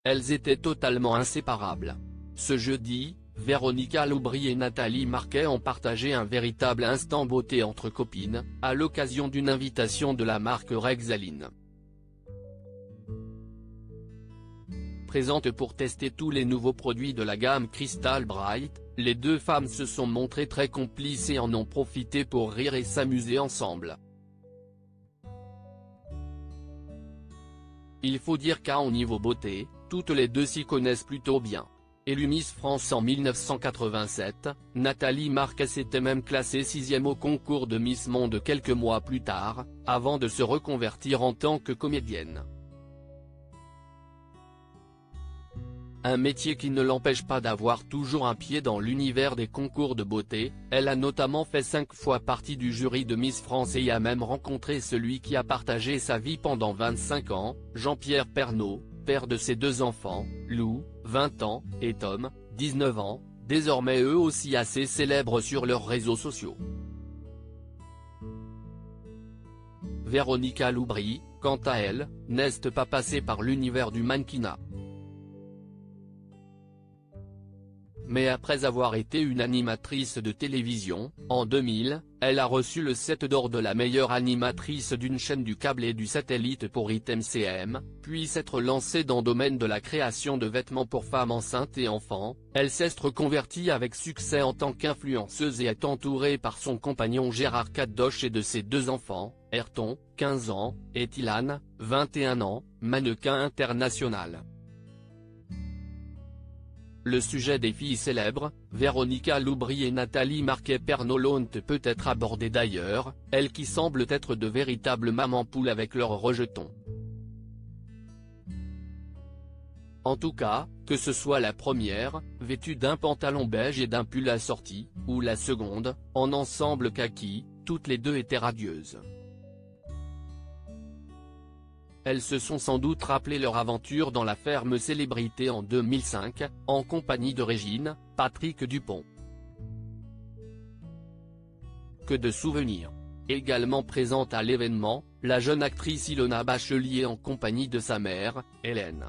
elles étaient totalement inséparables. Ce jeudi, Véronica Loubry et Nathalie Marquet ont partagé un véritable instant beauté entre copines, à l'occasion d'une invitation de la marque Rexaline. Présentes pour tester tous les nouveaux produits de la gamme Crystal Bright, les deux femmes se sont montrées très complices et en ont profité pour rire et s'amuser ensemble. Il faut dire qu'au niveau beauté, toutes les deux s'y connaissent plutôt bien. Élue Miss France en 1987, Nathalie Marquet s'était même classée 6e au concours de Miss Monde quelques mois plus tard, avant de se reconvertir en tant que comédienne. Un métier qui ne l'empêche pas d'avoir toujours un pied dans l'univers des concours de beauté, elle a notamment fait 5 fois partie du jury de Miss France et y a même rencontré celui qui a partagé sa vie pendant 25 ans, Jean-Pierre Pernaut, père de ses 2 enfants, Lou, 20 ans, et Tom, 19 ans, désormais eux aussi assez célèbres sur leurs réseaux sociaux. Véronica Loubry, quant à elle, n'est pas passée par l'univers du mannequinat. Mais après avoir été une animatrice de télévision, en 2000, elle a reçu le 7 d'or de la meilleure animatrice d'une chaîne du câble et du satellite pour ITMCM, puis s'être lancée dans le domaine de la création de vêtements pour femmes enceintes et enfants. Elle s'est reconvertie avec succès en tant qu'influenceuse et est entourée par son compagnon Gérard Kadosh et de ses 2 enfants, Ayrton, 15 ans, et Tilan, 21 ans, mannequin international. Le sujet des filles célèbres, Véronica Loubry et Nathalie Marquet Pernaut l'ont peut-être abordé d'ailleurs, elles qui semblent être de véritables mamans poules avec leurs rejetons. En tout cas, que ce soit la première, vêtue d'un pantalon beige et d'un pull assorti, ou la seconde, en ensemble kaki, toutes les deux étaient radieuses. Elles se sont sans doute rappelé leur aventure dans la ferme célébrité en 2005, en compagnie de Régine, Patrick Dupont. Que de souvenirs. Également présente à l'événement, la jeune actrice Ilona Bachelier en compagnie de sa mère, Hélène.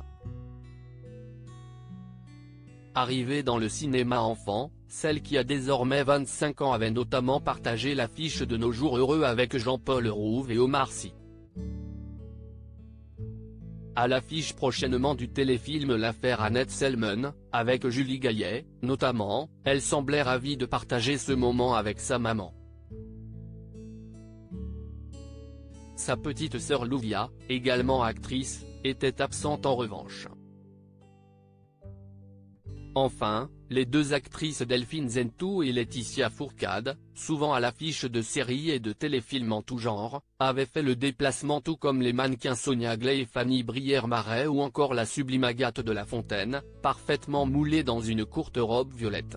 Arrivée dans le cinéma enfant, celle qui a désormais 25 ans avait notamment partagé l'affiche de Nos jours heureux avec Jean-Paul Rouve et Omar Sy. À l'affiche prochainement du téléfilm L'affaire Annette Selman, avec Julie Gaillet, notamment, elle semblait ravie de partager ce moment avec sa maman. Sa petite sœur Louvia, également actrice, était absente en revanche. Enfin, les 2 actrices Delphine Zentou et Laetitia Fourcade, souvent à l'affiche de séries et de téléfilms en tout genre, avaient fait le déplacement tout comme les mannequins Sonia Gley et Fanny Brière-Marais ou encore la sublime Agathe de la Fontaine, parfaitement moulée dans une courte robe violette.